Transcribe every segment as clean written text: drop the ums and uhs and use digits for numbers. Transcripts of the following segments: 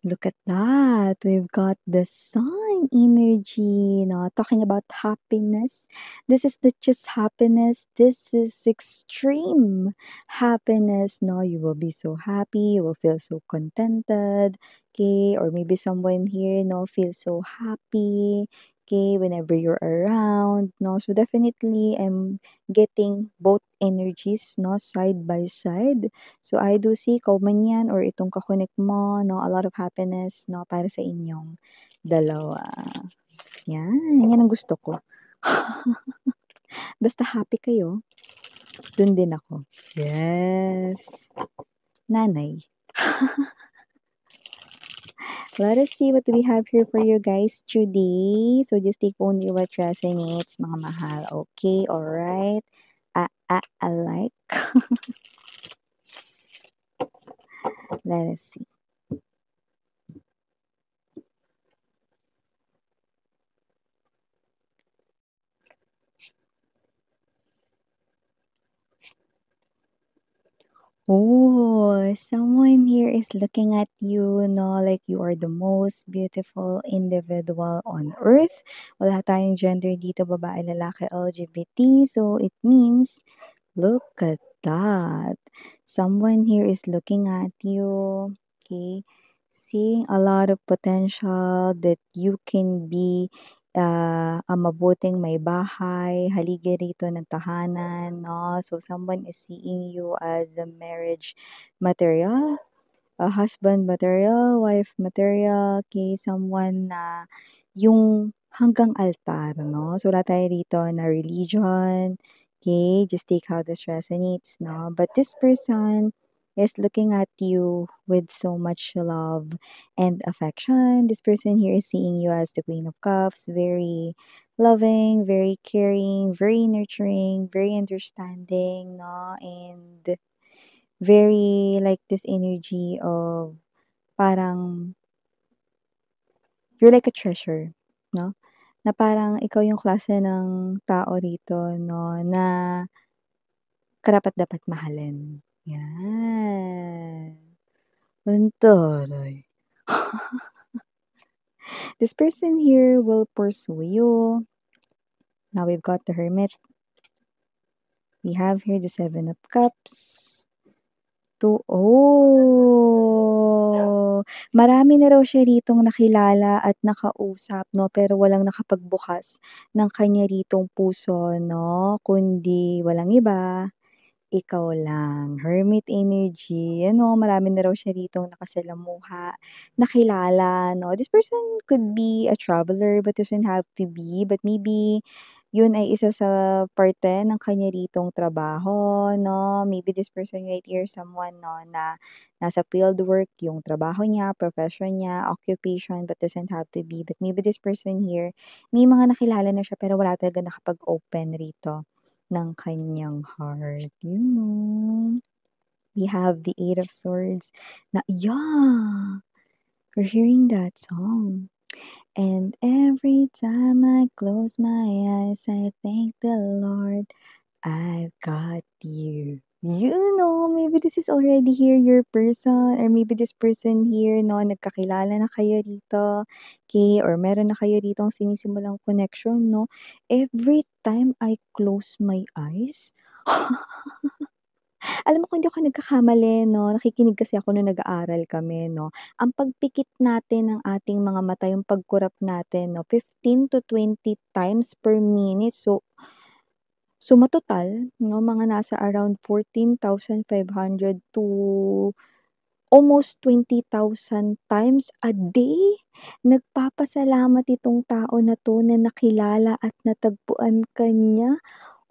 Look at that. We've got the sun energy, talking about happiness. This is not just happiness, this is extreme happiness. No, you will be so happy, you will feel so contented, okay? Or maybe someone here, feels so happy, okay, whenever you're around, no? So definitely I'm getting both energies, no, side by side. So I do see ikaw man 'yan or itong ka-connect mo 'no, a lot of happiness 'no, para sa inyong dalawa. 'Yan ang gusto ko. Basta happy kayo, dun din ako. Yes, nanay. Let us see what we have here for you guys today. So just take only what resonates, mga mahal. Okay, alright. I like. Let us see. Oh, someone here is looking at you, like you are the most beautiful individual on earth. Wala tayong gender dito, babae, lalaki, LGBT. So it means, look at that. Someone here is looking at you, okay, seeing a lot of potential that you can be ang mabuting may bahay, haligi rito ng tahanan, no? So someone is seeing you as a marriage material, a husband material, wife material, okay, someone na yung hanggang altar, no? So wala tayo rito na religion, okay, just take how this resonates, no? But this person is looking at you with so much love and affection. This person here is seeing you as the Queen of Cups, very loving, very caring, very nurturing, very understanding, no? And very like this energy of parang you're like a treasure, no? Na parang ikaw yung klase ng tao rito, no, na karapat-dapat mahalin. Yan. Ang taray. This person here will pursue you. Now we've got the Hermit. We have here the Seven of Cups. Marami na raw siya ritong nakilala at nakausap 'no, pero walang nakapagbukas ng kanya ritong puso 'no, kundi walang iba, ikaw lang. Hermit energy, marami na raw siya ritong nakasalamuha, nakilala 'no. This person could be a traveler but doesn't have to be, but maybe yun ay isa sa parte ng kanya ritong trabaho 'no. Maybe this person right here someone 'no, na nasa field work yung trabaho niya, profession niya, occupation, but doesn't have to be. But maybe this person here, may mga nakilala na siya pero wala talaga nakapag-open rito ng kanyang heart, We have the Eight of Swords na yeah, we're hearing that song. And every time I close my eyes, I thank the Lord I've got you. Maybe this is already here your person or maybe this person here, no, nagkakilala na kayo rito, okay, or meron na kayo ritong sinisimulang connection, no. Every time I close my eyes, alam mo kung hindi ako nagkakamali 'no, nakikinig kasi ako nung nag-aaral kami 'no, ang pagpikit natin ng ating mga mata, yung pagkurap natin 'no, 15 to 20 times per minute. So matotal 'no, mga nasa around 14,500 to almost 20,000 times a day. Nagpapasalamat itong tao na 'to na nakilala at natagpuan ka niya.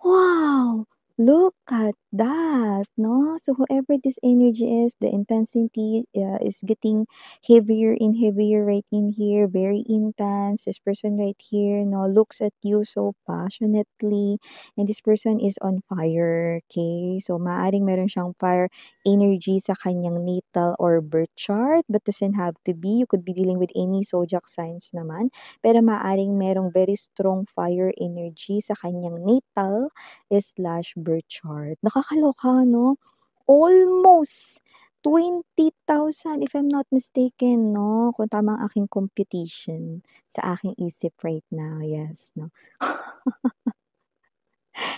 Wow! Look at that, no? So whoever this energy is, the intensity is getting heavier and heavier right in here, very intense. This person right here, no, looks at you so passionately, and this person is on fire, okay? So maaring meron siyang fire energy sa kanyang natal or birth chart, but doesn't have to be. You could be dealing with any zodiac signs naman, pero maaring merong very strong fire energy sa kanyang natal/birth chart. Nakakaloka 'no? Almost 20,000 if I'm not mistaken 'no, kung tama ang aking computation sa aking isip right now, yes 'no.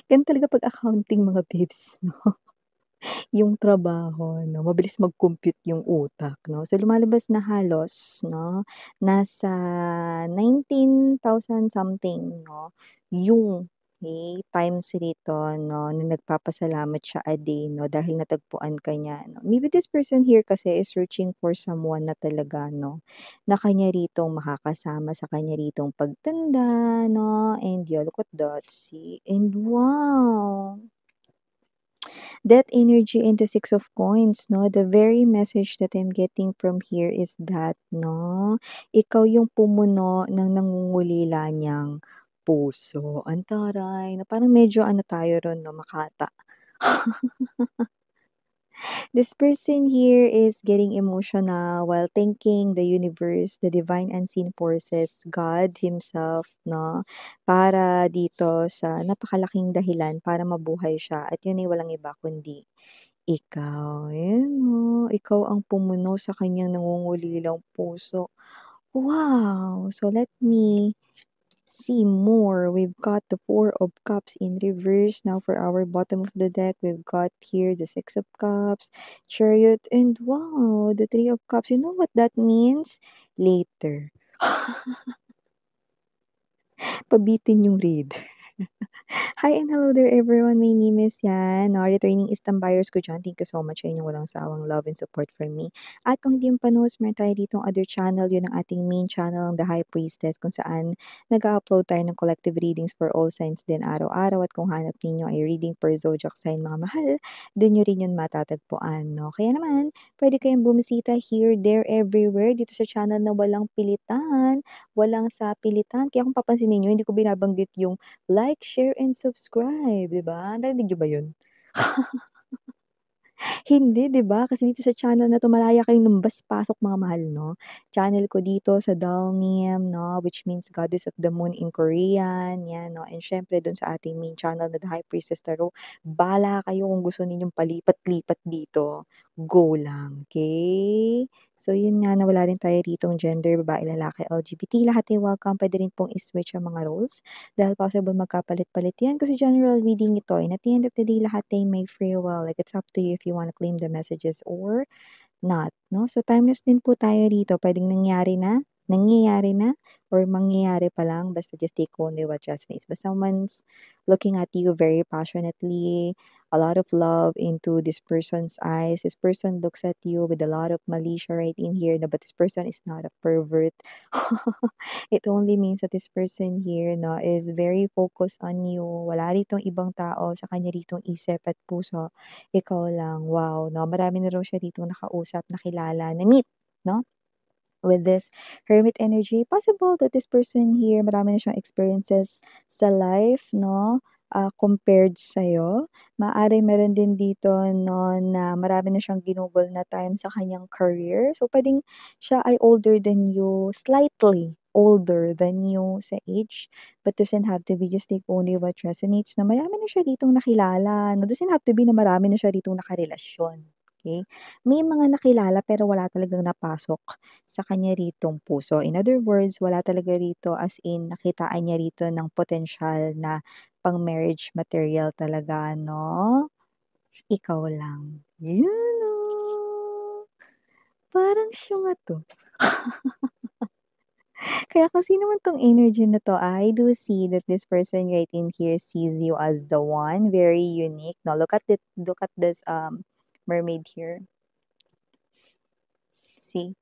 Ganun talaga 'pag accounting mga babes 'no, yung trabaho 'no, mabilis mag-compute yung utak 'no. So lumalabas na halos 'no, nasa 19,000 something 'no, yung times rito 'no, na nagpapasalamat siya a day 'no, dahil natagpuan ka niya 'no. Maybe this person here kasi is searching for someone na talaga 'no, na kanya ritong makakasama sa kanya ritong pagtanda 'no, and yeah, look at that, see? And wow! That energy into Six of Coins 'no, the very message that I'm getting from here is that 'no, ikaw yung pumuno ng nangungulila niyang puso. Ang taray na parang medyo ano tayo ro'n 'no, Makata. This person here is getting emotional while thanking the universe, the divine unseen forces, God himself 'no, para dito sa napakalaking dahilan para mabuhay siya at yun ay walang iba kundi ikaw. Ayan 'no, ikaw ang pumuno sa kanyang nangungulilang puso. Wow! So let me see more. We've got the Four of Cups in reverse. Now for our bottom of the deck, we've got here the Six of Cups, Chariot, and wow, the Three of Cups. You know what that means? Later. Pabitin yung read. Hi and hello there everyone, my name is Yan, returning Istam buyers ko dyan. Thank you so much sa inyong walang sawang love and support for me. At kung hindi mo pa meron tayo ditong other channel, yun ang ating main channel, ang The High Priestess, kung saan nag-upload tayo ng collective readings for all signs din araw-araw. At kung hanap ninyo ay reading per zodiac sign mga mahal, dun nyo rin yun matatagpuan. No? Kaya naman, pwede kayong bumisita here, there, everywhere, dito sa channel na walang pilitan, walang sa pilitan. Kaya kung papansinin nyo, hindi ko binabanggit yung like, share, and subscribe, 'di ba? Narinig niyo ba 'yun? Hindi, 'di ba? Kasi dito sa channel na 'to malaya kayong lumbas-pasok mga mahal 'no. Channel ko dito sa Dalniam 'no, which means Goddess of the Moon in Korean, 'yan 'no. And siyempre dun sa ating main channel na The High Priestess Tarot, bahala kayo kung gusto ninyong palipat-lipat dito, go lang, okay? So yun nga na wala rin tayo ritong gender, babae, lalaki, LGBT, lahat ay welcome. Puwede rin pong i-switch ang mga roles dahil possible magkapalit-palit 'yan kasi general reading ito and at the end of the day lahat ay may free will, like it's up to you if you wanna claim the messages or not 'no. So timeless din po tayo rito, puwedeng nangyayari na, or mangyayari pa lang basta just take only what resonates. But someone's looking at you very passionately, a lot of love into this person's eyes. This person looks at you with a lot of malicia right in here, no, but this person is not a pervert. It only means that this person here 'no, is very focused on you. Wala ritong ibang tao sa kanya ritong isip at puso, ikaw lang. Wow 'no, marami na raw siya ritong nakausap, nakilala, na-meet 'no, with this hermit energy. Possible that this person here marami na siyang experiences sa life 'no, compared sa'yo. Maaaring meron din dito 'no, na marami na siyang ginugol na time sa kanyang career. So, puwedeng siya ay older than you, slightly older than you sa age, but doesn't have to be, just take only what resonates na marami na siya ditong nakilala 'no, doesn't have to be na marami na siya ditong nakarelasyon, okey? May mga nakilala pero wala talagang napasok sa kanya ritong puso. In other words, wala talaga rito as in nakitaan niya rito ng potensyal na pang-marriage material talaga 'no, ikaw lang. Yun, oh, parang syunga 'to. Kaya kung sino man 'tong energy na 'to, I do see that this person right in here sees you as the one, very unique 'no. Look at this, mermaid here. See?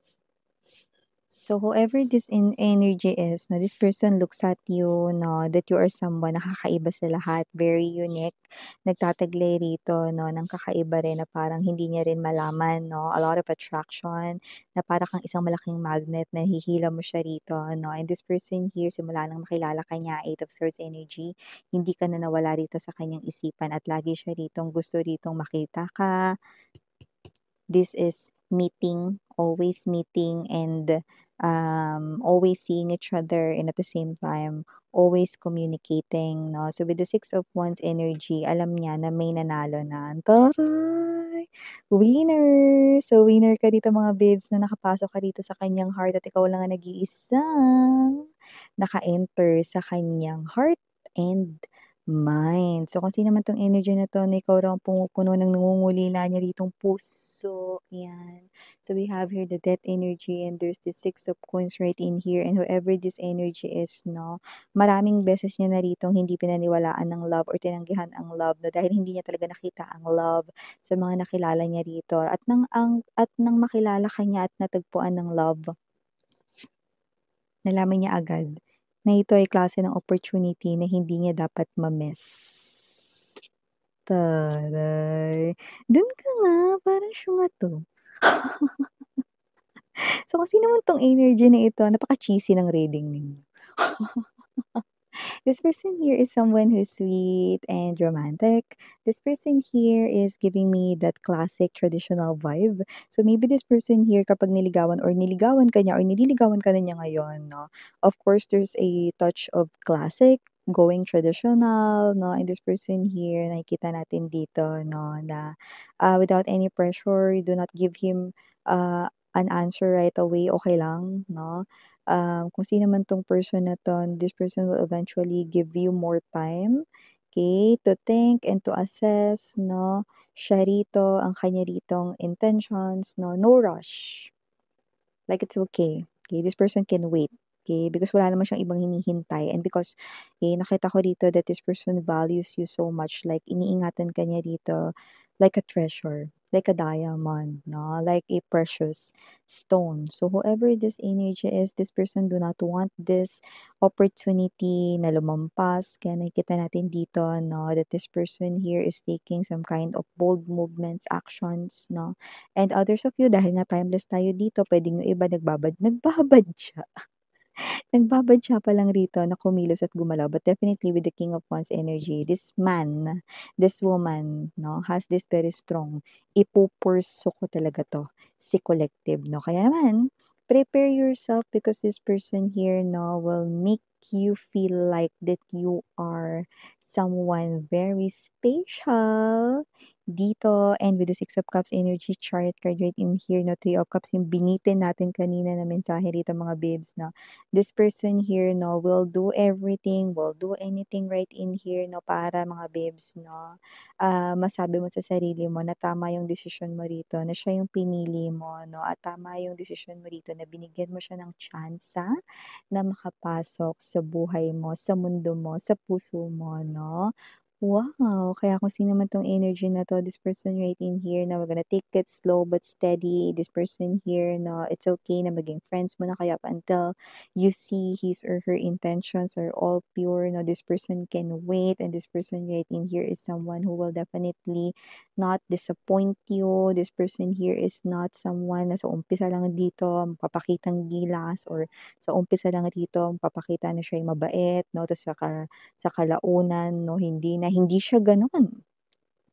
So whoever this energy is, no, this person looks at you, no, that you are someone na kakaiba sa lahat, very unique. Nagtataglay rito, no, ng kakaiba rin na parang hindi niya rin malaman, no, a lot of attraction, na para kang isang malaking magnet na hihila mo siya rito, no. And this person here, simula nang makilala ka niya, Eight of Swords energy, hindi ka na nawala rito sa kanyang isipan at lagi siya ritong gusto ritong makita ka. This is meeting and always seeing each other and at the same time always communicating 'no. So with the Six of Wands energy, alam niya na may nanalo na. Taray! Winner! So, winner ka dito mga babes na nakapasok ka dito sa kanyang heart at ikaw lang ang nag-iisang naka-enter sa kanyang heart and mind. So, kung sino man 'tong energy na 'to na ikaw raw ang pumupuno ng nangungulila niya ditong puso, yan. So, we have here the death energy and there's the six of coins right in here and whoever this energy is 'no, maraming beses niya na ritong hindi pinaniwalaan ng love or tinanggihan ang love 'no, dahil hindi niya talaga nakita ang love sa mga nakilala niya rito at nang makilala ka niya at natagpuan ng love, nalaman niya agad na ito ay klase ng opportunity na hindi niya dapat ma-miss. Taray! Dun ka nga, parang siya nga 'to. So, kung sino man 'tong energy na ito, napaka-cheesy ng reading ninyo. This person here is someone who's sweet and romantic. This person here is giving me that classic traditional vibe. So maybe this person here kapag niligawan or niligawan ka niya or nililigawan ka na niya ngayon, no? Of course, there's a touch of classic going traditional, no? And this person here, nakikita natin dito, no, na without any pressure, you do not give him an answer right away, okay lang, no? Kung sino man 'tong person na 'to, this person will eventually give you more time, okay, to think and to assess, 'no. Siya rito, ang kanya ritong intentions, 'no, no rush. Like, it's okay. Okay, this person can wait. Okay, because wala naman siyang ibang hinihintay and because, nakita ko dito that this person values you so much, like iniingatan ka niya dito like a treasure, like a diamond, no? Like a precious stone. So whoever this energy is, this person do not want this opportunity na lumampas. Kaya nakikita natin dito, no, that this person here is taking some kind of bold movements, actions, no? And others of you, dahil nga timeless tayo dito, puwedeng yung iba nagbabadya. Nagbabadya pa lang rito na kumilos at gumalaw. But definitely with the King of Wands energy, this man, this woman, no, has this very strong, ipupurso ko talaga 'to, si collective, no. Kaya naman, prepare yourself because this person here, no, will make you feel like that you are someone very special dito. And with the Six of Cups energy chart card right in here, no, Three of Cups, yung binitin natin kanina na mensahe rito mga babes, no. This person here, no, will do everything, will do anything right in here, no, para mga babes, no, masabi mo sa sarili mo na tama yung desisyon mo rito, na siya yung pinili mo, no, at tama yung desisyon mo rito na binigyan mo siya ng tsansa na makapasok sa buhay mo, sa mundo mo, sa puso mo, no? Wow! Kaya kung sino man 'tong energy na 'to, this person right in here na we're gonna take it slow but steady. This person here, no, it's okay na maging friends mo na kayo up until you see his or her intentions are all pure, no, this person can wait and this person right in here is someone who will definitely not disappoint you. This person here is not someone na sa umpisa lang dito magpapakitang gilas or sa umpisa lang rito magpapakita na siya'y mabait, 'no, ta's sa kalaunan 'no, hindi siya gano'n.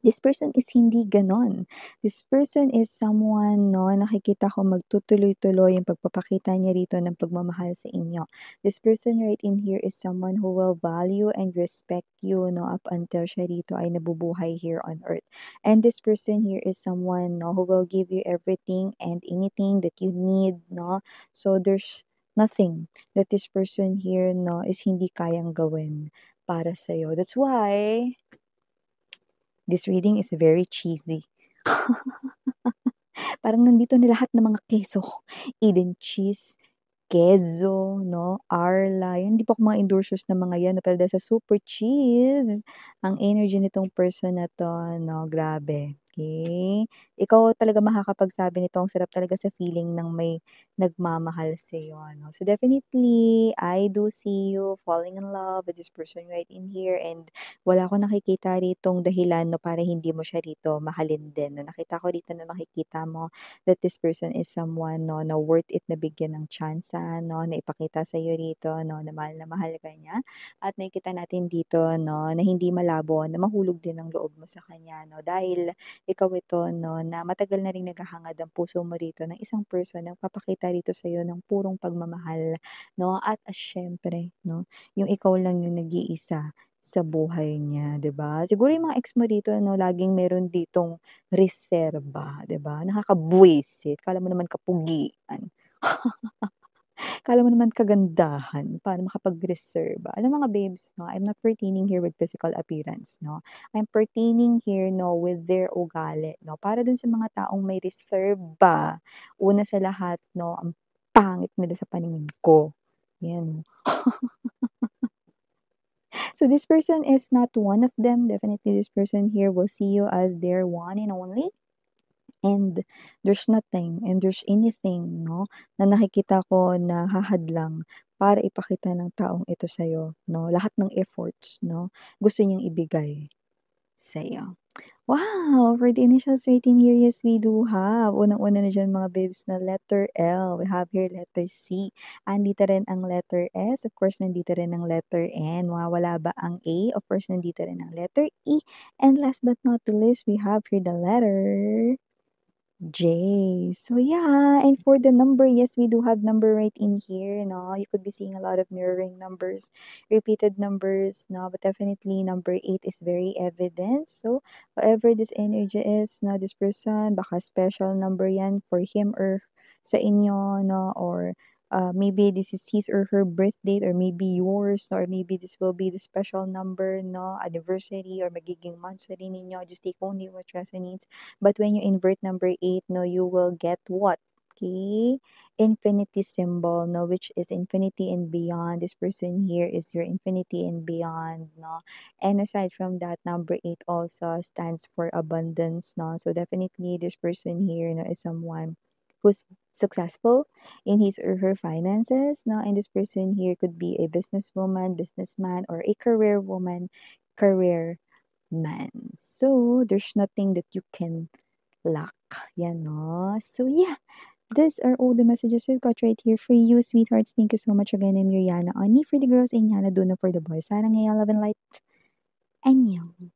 This person is hindi gano'n. This person is someone 'no, nakikita ko magtutuloy-tuloy yung pagpapakita niya rito ng pagmamahal sa inyo. This person right in here is someone who will value and respect you 'no, up until siya rito ay nabubuhay here on earth. And this person here is someone 'no, who will give you everything and anything that you need 'no. So there's nothing that this person here 'no, is hindi kayang gawin para sa'yo. That's why this reading is very cheesy. Parang nandito na lahat ng mga keso, Eden cheese, Quezzo, 'no, Arla, yan hindi pa ako mga endorsers ng mga yan, pero dahil sa super cheese, ang energy nitong person na 'to 'no, grabe, okey. Ikaw talaga makakapagsabi nito, ang sarap talaga sa feeling ng may nagmamahal sa'yo ano. So definitely, I do see you falling in love with this person right in here and wala akong nakikita ritong dahilan 'no, para hindi mo siya rito mahalin din 'no. Nakita ko dito na makikita mo that this person is someone 'no, na worth it na bigyan ng tsansa 'no, na ipakita sa'yo rito 'no, na mahal ka niya. At nakikita natin dito 'no, na hindi malabo na mahulog din ang loob mo sa kanya 'no, dahil ikaw ito 'no, na matagal na ring naghahangad ang puso mo rito ng isang person na magpapakita rito sa'yo ng purong pagmamahal 'no, at siyempre 'no, yung ikaw lang yung nag-iisa sa buhay niya, 'di ba? Siguro yung mga ex mo dito 'no, laging meron ditong reserba, 'di ba? Nakakabwisit, akala mo naman kapugian, akala mo naman kagandahan, paano makapagreserba. Alam mga babes 'no, I'm not pertaining here with physical appearance 'no, I'm pertaining here 'no, with their ugali 'no, para dun sa mga taong may reserba. Una sa lahat 'no, ang pangit nila sa paningin ko, 'yan. So this person is not one of them. Definitely, this person here will see you as their one and only. And there's nothing and there's anything, no, na nakikita ko na hahadlang para ipakita ng taong ito sa'yo, no. Lahat ng efforts, no, gusto niyang ibigay sa'yo. Wow! For the initials rating here, yes, we do have. Unang-una na diyan mga babes na letter L. We have here letter C. Andito rin ang letter S. Of course, nandito rin ang letter N. Mawawala ba ang A? Of course, nandito rin ang letter E. And last but not the least, we have here the letter J. So yeah, and for the number, yes, we do have number right in here. No, you could be seeing a lot of mirroring numbers, repeated numbers. No, but definitely number 8 is very evident. So whatever this energy is, no, this person, baka special number yan for him or sa inyo, no, or maybe this is his or her birth date, or maybe yours, or maybe this will be the special number, no, anniversary, or magiging monthsary ninyo. Just take only what resonates. But when you invert number 8, no, you will get what? Okay? Infinity symbol, no, which is infinity and beyond. This person here is your infinity and beyond, no. And aside from that, number 8 also stands for abundance, no. So definitely this person here, no, is someone who's successful in his or her finances, no. And this person here could be a businesswoman, businessman, or a career woman, career man. So, there's nothing that you can lack. Yan, no? So, yeah, these are all the messages we've got right here for you, sweethearts. Thank you so much again. I'm Yuriana. Ani for the girls, Inyana Duna for the boys. Sarang ngayong love and light. Annyeong.